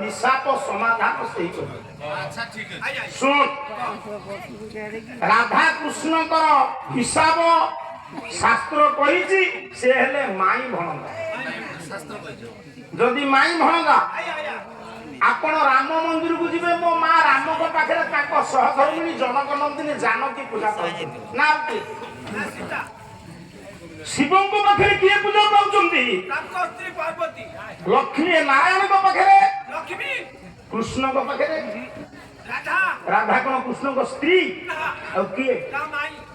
निशाप समाधान से अच्छा ठीक है सुन राधा कृष्ण हिसाब शास्त्र कही से हेले माई भणगा शास्त्र जदि माई भणगा आपण राम मंदिर को जीवे मो मां राम को पाखरे ताको सहधर्मिणी जनक नंदिनी जानकी पूजा करते ना शिव को पाखरे किए पूजा पाउचंती ताको स्त्री पार्वती लक्ष्मी नारायण को पाखरे लक्ष्मी कृष्ण को पाखरे राधा राधा कौन कृष्ण को स्त्री और किए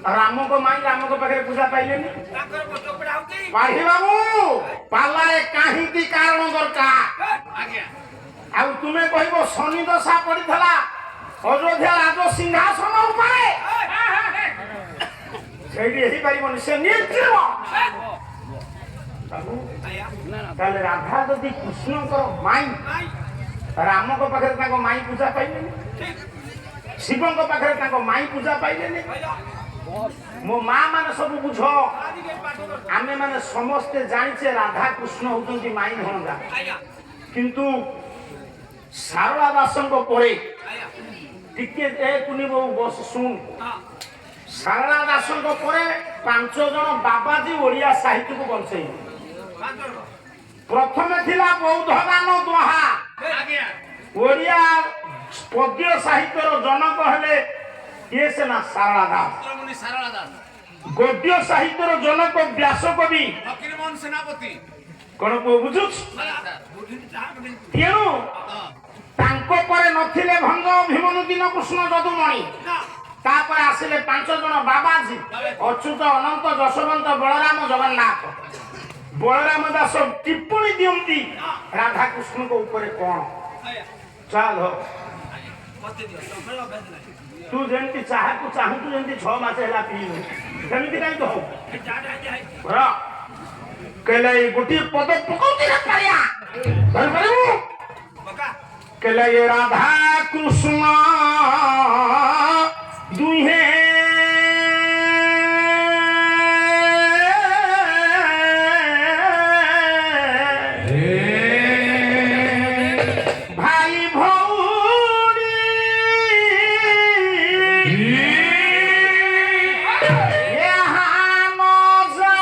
राम को माई राम को पाखरे पूजा पाइलेनी ताकर पटो पड़ाउती पाही बाबू पालारे काहींती कारण दरकार आज्ञा आउ तुम्हें कहबो शनि दशा पड़ीथला अयोध्या राज सिंहासन उपरे सेठी एही परिबनी से निर्जीव बाबू ताले राधा जदि कृष्ण को माई राम को पाखरे ताको माई पूजा पाइलेनी शिव को पाखरे ताको माई पूजा पाइलेनी मो मां माने सब बुझ आमे माने समस्ते जानिचे राधा कृष्ण होतंती माई भणगा किंतु सारला दासन को परे टिके ए कुनी बो बस सुन सारला दासन को परे 5 जन बाबाजी ओडिया साहित्य को बंचै प्रथम थिला बौद्ध गान दोहा आज्ञा ओडिया पद्य साहित्य रो जनक हेले ये से ना सारला दास मुनि सारला दास गद्य साहित्य रो जनक व्यास कवि फकीरमोहन सेनापति कोन को बुझुछ तेणु तांको परे नथिले भंग भीमनु दीन कृष्ण जदुमणि तापर आसिले 5 जन बाबाजी अच्युत अनंत जशवंत बलराम जगन्नाथ बलराम दास टिप्पणी दियंती राधा कृष्ण को ऊपर कोन चल हो तू जेंती चाह तू चाहू तू जेंती 6 मास हैला पीलु सेमिति काई तो हो रा केले गोटी पद पकौती रे कालिया धर परबू केले ये राधा कृष्ण दुहे भाई भौरी यहाँ मजा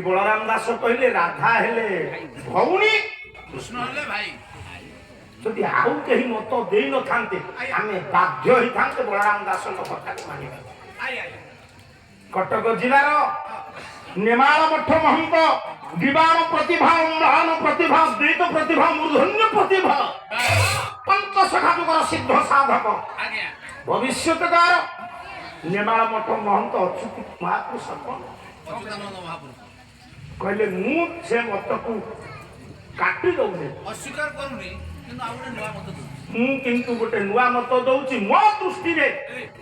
बलराम दास कहले राधा हेले भौणी कृष्ण हले भाई जदि आउ कहीं मत दे न थांते आमे बाध्य ही थांते बलराम दास को कथा मानिबा कटक जिलार नेमाल मठ महंत दिवान प्रतिभा महान प्रतिभा द्वैत प्रतिभा मूर्धन्य प्रतिभा पंच सखाजुगर सिद्ध साधक आज्ञा भविष्यतकार नेमाल मठ महंत अच्युत महापुरुष अच्युतानंद महापुरुष कहले मु से मत को काटी दउने अस्वीकार करूनी किंतु आउने नया मत दउ मु किंतु गोटे नुआ मत दउची मो दृष्टि रे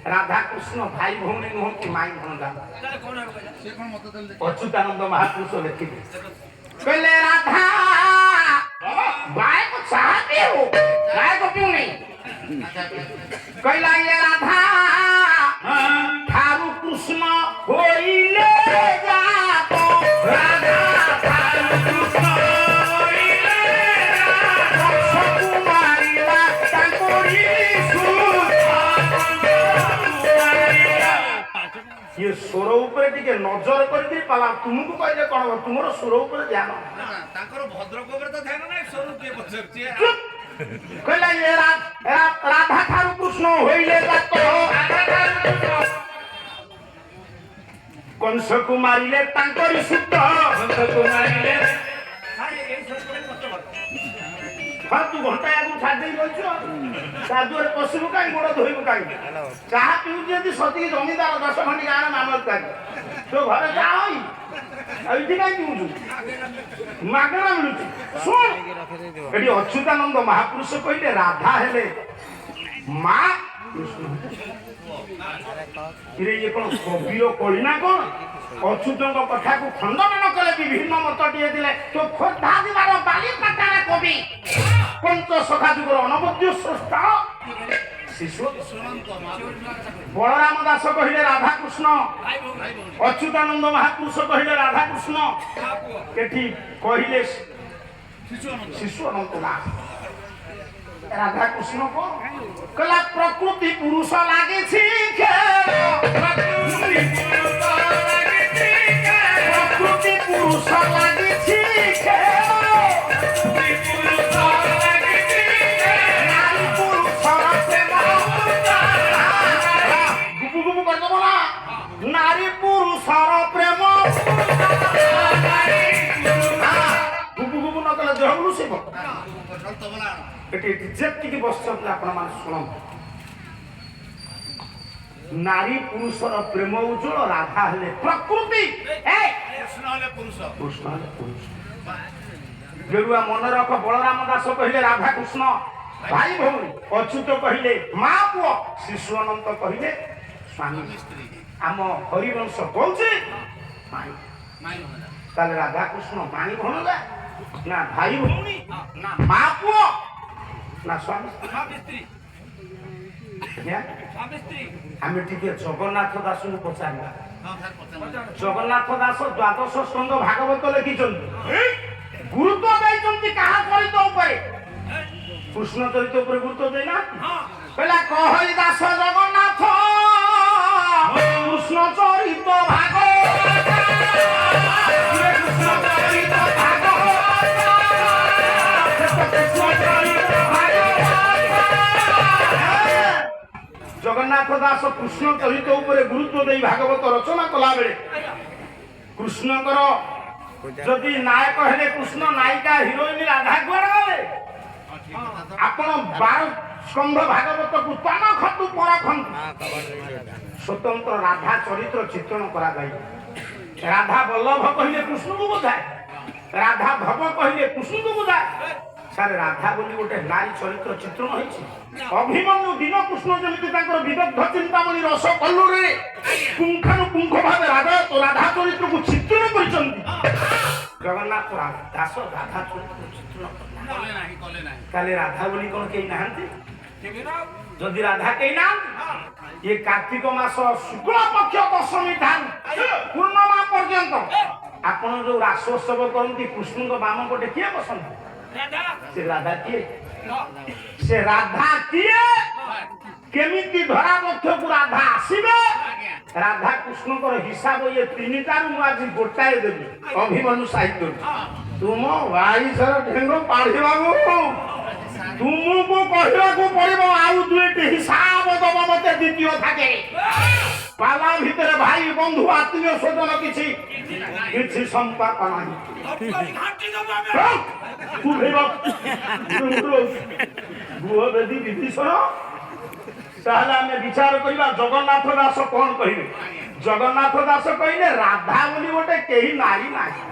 राधा कृष्ण भाई भौणी नुह कि माई भणगा ताले कोन आबे कहला से कोन मत दल अच्युतानंद महापुरुष लिखिले कहले राधा बाय को चाहते हो गाय को क्यों नहीं कहला ये राधा थारु कृष्ण होइले जातो राधा थारु कृष्ण होइले जातो कुमारीला तांकोरी ये स्वर ऊपर टिके नजर करके पाला तुमको कहले कोन तुमरो स्वर ऊपर ध्यान ताकर भद्रक ऊपर तो ध्यान नै स्वरूप के पछरची कहला ये राधा थारु कृष्ण होइले जातो राधा थारु कृष्ण कंस कुमारीले तांकोरी शुद्ध कंस कुमारीले अरे ए सब मत कर हाँ तू घंटा आगु छाड़ दे रहछु साधुर पशु काई गोड़ धोइबु काई चाह पिउ जदी सती जमीदार 10 खंडी गाना मामल कर तो घरे जाओई एठी काई पिउछु मागणा मिलुछु सुन एठी अच्युतानंद महापुरुष कहिले राधा हेले मां ଇଏ କଣ କବିର କଳି ନା କଣ? ଅଚ୍ୟୁତଙ୍କ କଥାକୁ ଖଣ୍ଡନ ନ କଲେ ବିଭିନ୍ନ ମତଟିଏ ଦେଲେ ତ ଖୋର୍ଦ୍ଧା ଜିଲ୍ଲାର ବାଲିପାଟଣା କବି ପଞ୍ଚ ସଖା ଯୁଗର ଅନବଦ୍ୟ ସ୍ରଷ୍ଟା ଶିଶୁ ବଳରାମ ଦାସ କହିଲେ ରାଧାକୃଷ୍ଣ, ଅଚ୍ୟୁତାନନ୍ଦ ମହାପୁରୁଷ କହିଲେ ରାଧାକୃଷ୍ଣ, ଏଠି କହିଲେ ଶିଶୁ ଅନନ୍ତ ଦାସ। ରାଧାକୃଷ୍ଣ କଣ କହିଲା? ପ୍ରକୃତି ପୁରୁଷ ଲାଗିଛି ପ୍ରକୃତି ପୁରୁଷ ଲାଗିଛି ନାରୀ ପୁରୁଷର ପ୍ରେମ ଗୁବୁ ଗୁବୁ କରିଦବ ନା। ନାରୀ ପୁରୁଷର ପ୍ରେମ ଗୁବୁ ଗୁବୁ ନ କଲେ ଦେହ ଲୁସିବ। ଏଠି ଯେତିକି ବସିଛନ୍ତି ଆପଣ ମାନେ ଶୁଣନ୍ତୁ। ନାରୀ ପୁରୁଷର ପ୍ରେମ ଉଜ୍ଜଳ, ରାଧା ହେଲେ ପ୍ରକୃତି, କୃଷ୍ଣ ହେଲେ ପୁରୁଷ। ଗେରୁଆ ମନେ ରଖ, ବଳରାମ ଦାସ କହିଲେ ରାଧାକୃଷ୍ଣ ଭାଇ ଭଉଣୀ, ଅଚ୍ୟୁତ କହିଲେ ମା ପୁଅ, ଶିଶୁ ଅନନ୍ତ କହିଲେ ସ୍ୱାମୀ ସ୍ତ୍ରୀ। ଆମ ହରିବଂଶ କହୁଛି ତାହେଲେ ରାଧାକୃଷ୍ଣ ମାଇଁ ଭଣଜା ନା ଭାଇ ଭଉଣୀ ନା ମା ପୁଅ ନା ସ୍ୱାମୀ ସ୍ତ୍ରୀ? ଆମେ ଟିକେ ଜଗନ୍ନାଥ ଦାସଙ୍କୁ ପଚାରିବା। ଜଗନ୍ନାଥ ଦାସ ଦ୍ୱାଦଶ ସ୍କନ୍ଧ ଭାଗବତ ଲେଖିଛନ୍ତି, ଗୁରୁତ୍ୱ ଦେଇଛନ୍ତି କାହା ଚରିତ ଉପରେ? କୃଷ୍ଣ ଚରିତ ଉପରେ ଗୁରୁତ୍ୱ ଦେଇନା। କହିଲା କହଳି ଦାସ ଜଗନ୍ନାଥ କୃଷ୍ଣ ଚରିତ ଭାଗବତ, କୃଷ୍ଣ ଚରିତ ଜଗନ୍ନାଥ ଦାସ କୃଷ୍ଣ ଚରିତ ଉପରେ ଗୁରୁତ୍ୱ ଦେଇ ଭାଗବତ ରଚନା କଲା ବେଳେ କୃଷ୍ଣଙ୍କର ଯଦି ନାୟକ ହେଲେ କୃଷ୍ଣ, ନାୟିକା ହିରୋଇନ ରାଧା କୁଆଡେ ଗଲେ? ଆପଣ 12 ସ୍କନ୍ଧ ଭାଗବତକୁ ତନଖନ୍ତୁ ପରଖନ୍ତୁ, ସ୍ୱତନ୍ତ୍ର ରାଧା ଚରିତ୍ର ଚିତ୍ରଣ କରାଯାଇ। ରାଧା ବଲ୍ଲଭ କହିଲେ କୃଷ୍ଣକୁ ବୁଝାଏ, ରାଧା ଭବ କହିଲେ କୃଷ୍ଣକୁ ବୁଝାଏ। ସାର୍ ରାଧା ବୋଲି ଗୋଟେ ନାରୀ ଚରିତ୍ର ଚିତ୍ରଣ ହେଇଛି। ଅଭିମନ୍ୟୁ ଦିନ କୃଷ୍ଣ ଯେମିତି ତାଙ୍କର ବିଦଗ୍ଧ ଚିନ୍ତାମଣି ରସ କଲ୍ଲୁରେ ପୁଙ୍ଖାନୁପୁଙ୍ଖ ଭାବେ ରାଧା ଚରିତ୍ରକୁ ଚିତ୍ରଣ କରିଛନ୍ତି। ଜଗନ୍ନାଥ ଦାସ ରାଧା ଚରିତ୍ର ଚିତ୍ରଣ କଲେ ନାହିଁ। ତାହେଲେ ରାଧା ବୋଲି କଣ କେହି ନାହାନ୍ତି? ଯଦି ରାଧା କେହି ନାହାନ୍ତି, ଇଏ କାର୍ତ୍ତିକ ମାସ ଶୁକ୍ଳ ପକ୍ଷ ଦଶମୀ ଠାରୁ ପୂର୍ଣ୍ଣମା ପର୍ଯ୍ୟନ୍ତ ଆପଣ ଯୋଉ ରାସୋତ୍ସବ କରନ୍ତି, କୃଷ୍ଣଙ୍କ ବାମ ପଟେ କିଏ ବସନ୍ତି? ସେ ରାଧା କିଏ? ସେ ରାଧା କିଏ? କେମିତି ଧରା ପକ୍ଷକୁ ରାଧା ଆସିବେ? ରାଧା କୃଷ୍ଣଙ୍କର ହିସାବ ଇଏ 3টাରୁ ମୁଁ ଆଜି ଗୋଟାଏ ଦେବି। ଅଭିମନ୍ୟୁ ସାହିତ୍ୟ ତୁମ ବାଇଶର ଢେଙ୍ଗ ପାଢିବାକୁ ତୁମକୁ କହିବାକୁ ପଡିବ। ଆଉ 2ଟି ହିସାବ ଦବ ମତେ ଦ୍ୱିତୀୟ থাকে। ପାଲା ଭିତରେ ଭାଇ ବନ୍ଧୁ ଆତ୍ମୀୟ ସ୍ୱଜନ କିଛି ସମ୍ପର୍କ ନାହିଁ। ଗୃହ ବେଦୀ ବିଭୀଷଣ। ତାହେଲେ ଆମେ ବିଚାର କରିବା ଜଗନ୍ନାଥ ଦାସ କଣ କହିବେ? ଜଗନ୍ନାଥ ଦାସ କହିଲେ ରାଧା ବୋଲି ଗୋଟେ କେହି ନାରୀ ନାହିଁ।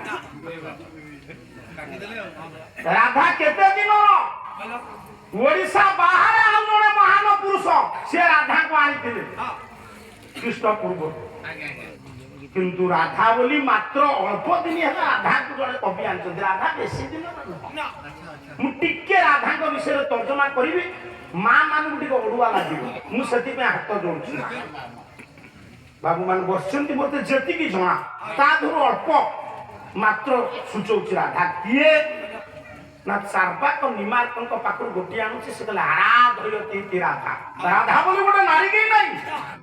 ରାଧା କେତେ ଦିନର? ଓଡ଼ିଶା ବାହାରେ ଆଉ ଜଣେ ମହାନ ପୁରୁଷ ସେ ରାଧାକୁ ଆଣିଥିଲେ ଖ୍ରୀଷ୍ଟ ପୂର୍ବରୁ। କିନ୍ତୁ ରାଧା ବୋଲି ମାତ୍ର ଅଳ୍ପ ଦିନ ହେଲା ରାଧାକୁ ଜଣେ କବି ଆଣିଛନ୍ତି। ରାଧା ବେଶୀ ଦିନ ମୁଁ ଟିକେ ରାଧାଙ୍କ ବିଷୟରେ ତର୍ଜମା କରିବି, ମା ମାନଙ୍କୁ ଟିକେ ଅଡୁଆ ଲାଗିବ, ମୁଁ ସେଥିପାଇଁ ହାତ ଯୋଡୁଛି। ବାବୁ ମାନେ ବସିଛନ୍ତି, ମତେ ଯେତିକି ଜଣା ତା ଦେହରୁ ଅଳ୍ପ ମାତ୍ର ସୂଚଉଛି। ରାଧା କିଏ ନା ଚାର୍ବାକ ନିମାର୍କଙ୍କ ପାଖରୁ ଗୋଟିଏ ଆଣୁଛି, ସେ କହିଲେ ଆରାଧୟତି ରାଧା। ରାଧା ବୋଲି ଗୋଟେ ନାରୀ କେହି ନାହିଁ।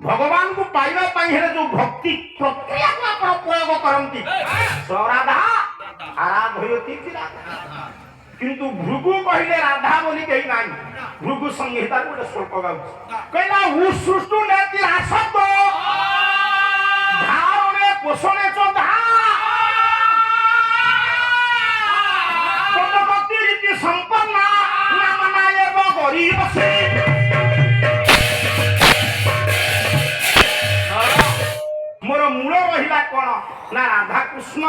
ଭଗବାନଙ୍କୁ ପାଇବା ପାଇଁ ହେଲେ ଯୋଉ ଭକ୍ତି ପ୍ରକ୍ରିୟାକୁ ଆପଣ ପ୍ରୟୋଗ କରନ୍ତି, ରାଧା ଆରାଧୟତି ରାଧା। କିନ୍ତୁ ଭୃଗୁ କହିଲେ ରାଧା ବୋଲି କେହି ନାହିଁ। ଭୃଗୁ ସଂହିତାରୁ ଗୋଟେ ଶ୍ଲୋକ ଗାଉଛି, କହିଲା ଉସୃଷ୍ଟୁ ନେତି ରାସତ ଧାରଣେ ପୋଷଣେ ଚ সম্পন্ন ମୋର ମୂଳ ରହିଲା କଣ ନା ରାଧାକୃଷ୍ଣ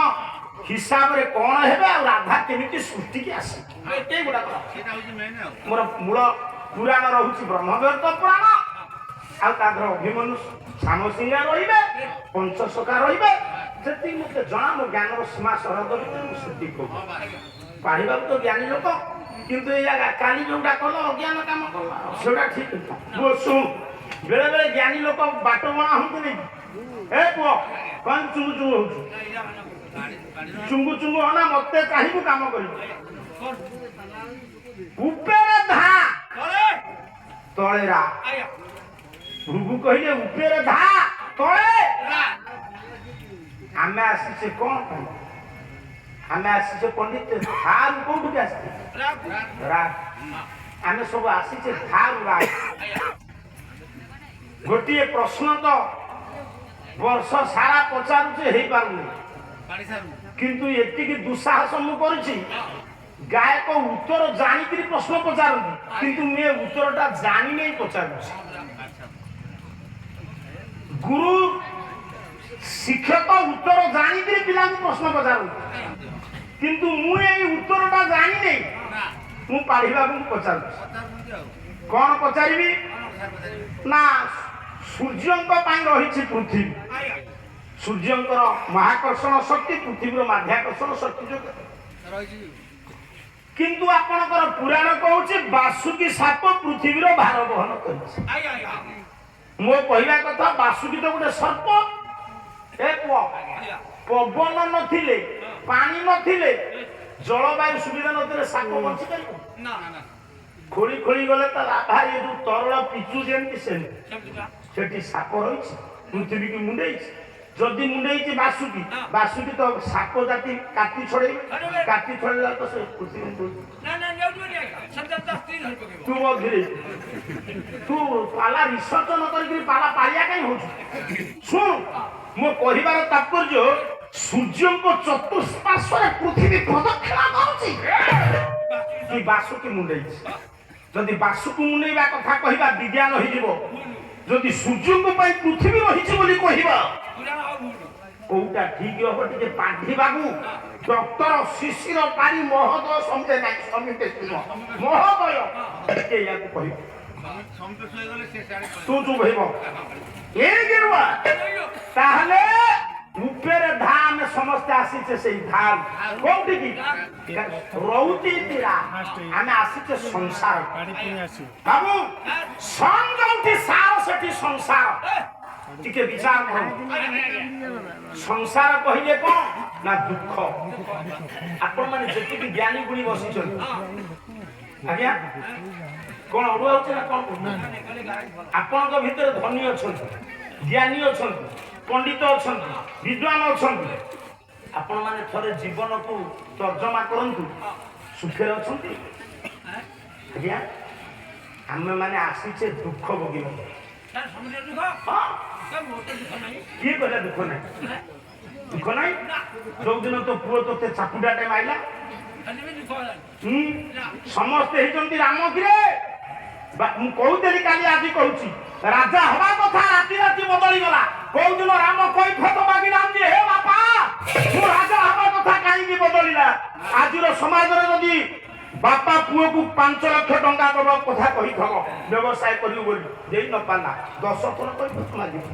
ହିସାବରେ କଣ ହେବେ ଆଉ ରାଧା କେମିତି ସୃଷ୍ଟିକି ଆସେ, ମୋର ମୂଳ ପୁରାଣ ରହୁଛି ବ୍ରହ୍ମବୈବର୍ତ ପୁରାଣ, ଆଉ ତା ଦେହରେ ଅଭିମନ୍ୟୁ ସାମସିଂହା ରହିବେ, ପଞ୍ଚସଖା ରହିବେ। ଯେତିକି ମୋତେ ଜଣା ମୋ ଜ୍ଞାନର ସୀମା ସରହଦ ଭିତରେ ମୁଁ ସେତିକି କହୁଛି। ପାଢିବାକୁ ତ ଜ୍ଞାନୀ ଲୋକ, କିନ୍ତୁ ଏଇ କାଲି ଯୋଉଟା କଲ ଅଜ୍ଞାନ କାମ କଲ ସେଟା ଠିକ ନୁହଁ। ଶୁଣ, ବେଳେ ବେଳେ ଜ୍ଞାନୀ ଲୋକ ବାଟ ବଣା ହୁଅନ୍ତିନି। ଏ ପୁଅ କଣ ଚୁଙ୍ଗୁ ଚୁଙ୍ଗୁ ହଉଛୁ? ଚୁଙ୍ଗୁ ଚୁଙ୍ଗୁ ହନା, ମତେ ଚାହିଁବୁ କାମ କରିବୁ। ଉପରେ ଧା ତଳେ ରା। ଭୃଗୁ କହିଲେ ଉପରେ ଧା ତଳେ। ଆମେ ଆସିଛେ କଣ ପାଇଁ? ଆମେ ଆସିଛେ ପଣ୍ଡିତ ଧାରୁ କୋଉଠିକି ଆସିଛେ? ଆମେ ସବୁ ଆସିଛେ ଧାରୁ ରା। ଗୋଟିଏ ପ୍ରଶ୍ନ ତ ବର୍ଷ ସାରା ପଚାରୁଛେ ହେଇପାରୁନି, କିନ୍ତୁ ଏତିକି ଦୁଃସାହସ ମୁଁ କରିଛି। ଗାୟକ ଉତ୍ତର ଜାଣିକିରି ପ୍ରଶ୍ନ ପଚାରନ୍ତି, କିନ୍ତୁ ମୁଁ ଉତ୍ତରଟା ଜାଣିନେଇ ପଚାରୁଛି। ଗୁରୁ ଶିକ୍ଷକ ଉତ୍ତର ଜାଣିକିରି ପିଲାଙ୍କୁ ପ୍ରଶ୍ନ ପଚାରନ୍ତି, କିନ୍ତୁ ମୁଁ ଏଇ ଉତ୍ତରଟା ଜାଣିନେଇ ମୁଁ ପାଢିବାକୁ ପଚାରୁଛି। କଣ ପଚାରିବି ନା, ସୂର୍ଯ୍ୟଙ୍କ ପାଇଁ ରହିଛି ପୃଥିବୀ। ସୂର୍ଯ୍ୟଙ୍କର ମହାକର୍ଷଣ ଶକ୍ତି, ପୃଥିବୀର ମାଧ୍ୟାକର୍ଷଣ ଶକ୍ତି ଯୋଗୁଁ। କିନ୍ତୁ ଆପଣଙ୍କର ପୁରାଣ କହୁଛି ବାସୁକି ସାପ ପୃଥିବୀର ଭାର ବହନ କରିଛି। ମୋ କହିବା କଥା, ବାସୁକି ତ ଗୋଟେ ସର୍ପ। ଏ ପୁଅ, ପବନ ନଥିଲେ, ପାଣି ନଥିଲେ, ଜଳବାୟୁ ସୁବିଧା ନଥିଲେ ସାପ ବଞ୍ଚି ପାରିବ? ଖୋଳି ଖୋଳି ଗଲେ ତା ଲାଭା, ଏ ଯୋଉ ତରଳ ପିଚୁ ଯେମିତି ସେଠି ସାପ ରହିଛି, ପୃଥିବୀକି ମୁଣ୍ଡେଇଛି। ଯଦି ମୁଣ୍ଡେଇଛି ବାସୁକି, ବାସୁକି ତ ସାପ ଜାତି କାଟି ଛଡେଇବେ, କାଟି ଛଡେଇଲା ତ ସେ ପୃଥିବୀ ତୁ ବଧରେ ତୁ ପାଲା ରିସର୍ଚ୍ଚ ନ କରିକି ପାଲା ପାଳିଆ କାହିଁ ହଉଛୁ? ଶୁଣ, ମୋ କହିବାର ତାତ୍ପର୍ଯ୍ୟ, ସୂର୍ଯ୍ୟଙ୍କ ଚତୁଃପାର୍ଶ୍ୱରେ ପୃଥିବୀ ପ୍ରଦକ୍ଷିଣା କରୁଛି, କି ବାସୁକି ମୁଣ୍ଡେଇଛି। ଯଦି ବାସୁକୁ ମୁଣ୍ଡେଇବା କଥା କହିବା ବିଜ୍ଞାନ ହେଇଯିବ। ଯଦି ସୂର୍ଯ୍ୟଙ୍କ ପାଇଁ ପୃଥିବୀ ରହିଛି ବୋଲି କହିବା, କୋଉଟା ଠିକ ହବ? ଟିକେ ପାଣ୍ଠିବାକୁ ଡକ୍ଟର ଶିଶିର ପାରି ମହୋଦୟ ସମଝେ ନାହିଁ, ସମିତେ ମହୋଦୟ ଟିକେ ୟାକୁ କହିବ। ତୁ ଚୁପ ହେଇବ ଏ ଗେରୁଆ। ତାହେଲେ ଉପରେ ଧା, ଆମେ ସମସ୍ତେ ଆସିଛେ ସେଇ ଧା। କୋଉଠିକି ରହୁଛି? ଆମେ ଆସିଛେ ସଂସାର। ବାବୁ, ସନ୍ ଯୋଉଠି ସାର ସେଠି ସଂସାର। ଟିକେ ବିଚାର କର। ସଂସାର କହିଲେ କଣ ନା ଦୁଃଖ। ଆପଣ ମାନେ ଯେତିକି ଜ୍ଞାନୀ ଗୁଣି ବସିଛନ୍ତି, ଆଜ୍ଞା କଣ ଅଡୁଆ ହଉଛି ନା କଣ? ଆପଣଙ୍କ ଭିତରେ ଧନୀ ଅଛନ୍ତି, ଜ୍ଞାନୀ ଅଛନ୍ତି, ପଣ୍ଡିତ ଅଛନ୍ତି, ବିଦ୍ୱାନ ଅଛନ୍ତି। ଆପଣ ମାନେ ଥରେ ଜୀବନକୁ ତର୍ଜମା କରନ୍ତୁ, ସୁଖରେ ଅଛନ୍ତି? ଆଜ୍ଞା, ଆମେ ମାନେ ଆସିଛେ ଦୁଃଖ ଭୋଗିବାକୁ। କିଏ କହିଲା ଦୁଃଖ ନାହିଁ? ଦୁଃଖ ନାହିଁ। ଯୋଉଦିନ ତୋ ପୁଅ ତୋତେ ଚାପୁଡାଟେ ମାଇଲା, ସମସ୍ତେ ହେଇଛନ୍ତି ରାମ କିରେ। ମୁଁ କହୁଥିଲି କାଲି, ଆଜି କହୁଛି, ରାଜା ହବା କଥା ରାତି ରାତି ବଦଳିଗଲା। କୋଉଦିନ ରାମ କୈଫତ ମାଗିନାହାନ୍ତି, ହେ ବାପା ମୁଁ ରାଜା ହବା କଥା କାହିଁକି ବଦଳିଲା? ଆଜିର ସମାଜରେ ଯଦି ବାପା ପୁଅକୁ 5 ଲକ୍ଷ ଟଙ୍କା ଦବ କଥା କହିଥବ, ବ୍ୟବସାୟ କରିବୁ ବୋଲି, ଦେଇ ନ ପାରିଲା 10 ଥର କୈଫତ ମାଗିବ,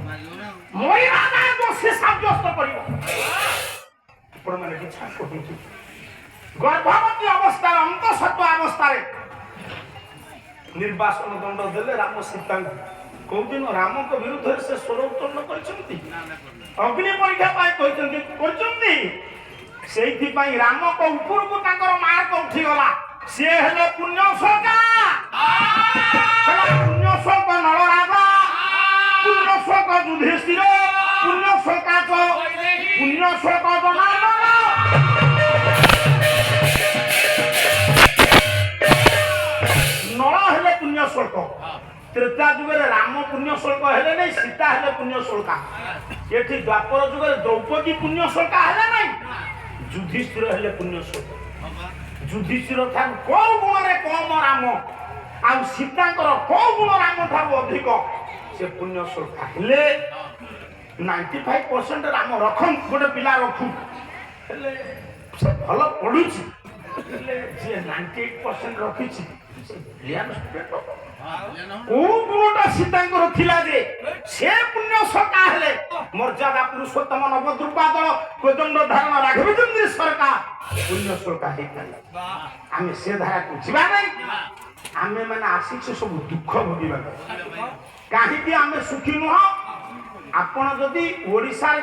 ମରିବା ନାଁ ଦୋଷୀ ସାବ୍ୟସ୍ତ କରିବ। ଆପଣ ମାନେ ଇଚ୍ଛା କରୁଛନ୍ତି ଗର୍ଭବତୀ ଅବସ୍ଥାରେ, ଅନ୍ତଃସତ୍ତ୍ୱ ଅବସ୍ଥାରେ ନିର୍ବାସନ ଦଣ୍ଡ ଦେଲେ ରାମ ସୀତାଙ୍କୁ। କୋଉଦିନ ରାମଙ୍କ ବିରୁଦ୍ଧରେ ସେ ସ୍ୱର ଉତ୍ତୋଳନ କରିଛନ୍ତି? ଅଗ୍ନି ପରୀକ୍ଷା ପାଇଁ କରିଛନ୍ତି। ସେଇଥିପାଇଁ ରାମଙ୍କ ଉପରକୁ ତାଙ୍କର ମାର୍କ ଉଠିଗଲା। ସିଏ ହେଲେ ପୁଣ୍ୟଶୋକା, ପୁଣ୍ୟଶୋକ ନଳରାଜା, ପୁଣ୍ୟଶୋକ ଯୁଧିଷ୍ଠିର, ପୁଣ୍ୟଶୋକା ପୁଣ୍ୟଶୋକ ଜନାର୍ଦ୍ଦନ। ନଳ ହେଲେ ପୁଣ୍ୟଶୋକ। ତ୍ରେତା ଯୁଗରେ ରାମ ପୁଣ୍ୟଶୋକ ହେଲେ ନାଇଁ, ସୀତା ହେଲେ ପୁଣ୍ୟଶୋକା। ଏଠି ଦ୍ୱାପର ଯୁଗରେ ଦ୍ରୌପଦୀ ପୁଣ୍ୟଶୋକା ହେଲେ ନାଇଁ, ଯୁଧିଷ୍ଠିର ହେଲେ ପୁଣ୍ୟଶୋକ। ଯୁଧିଷ୍ଠିର ଠାରୁ କୋଉ ଗୁଣରେ କମ ରାମ, ଆଉ ସୀତାଙ୍କର କୋଉ ଗୁଣ ରାମ ଠାରୁ ଅଧିକ, ସେ ପୁଣ୍ୟଶୋକା ହେଲେ। 95% ରାମ ରଖନ୍ତୁ, ଗୋଟେ ପିଲା ରଖୁ, ହେଲେ ସେ ଭଲ ପଢୁଛି, ହେଲେ ଯିଏ 98% ରଖିଛି ସେ ଭିଲିଆନ ଷ୍ଟୁଡେଣ୍ଟ କୋଉ ଗୁଣଟା ସୀତାଙ୍କର ଥିଲା ଯେ ସେ ପୁଣ୍ୟ ସକା ହେଲେ ମର୍ଯ୍ୟାଦା ପୁରୁଷୋତ୍ତମ ନବଦ୍ରୁପାଦଳ କୋଦଣ୍ଡ ଧାରଣ ରାଘବେନ୍ଦ୍ର ସରକାର ପୁଣ୍ୟ ସକା ହେଇପାରିଲା। ଆମେ ସେ ଧାରାକୁ ଯିବା ନାହିଁ। ଆମେ ମାନେ ଆସିଛୁ ସବୁ ଦୁଃଖ ଭୋଗିବା ପାଇଁ। କାହିଁକି ଆମେ ସୁଖୀ ନୁହଁ? ଆପଣ ଯଦି ଓଡ଼ିଶାରେ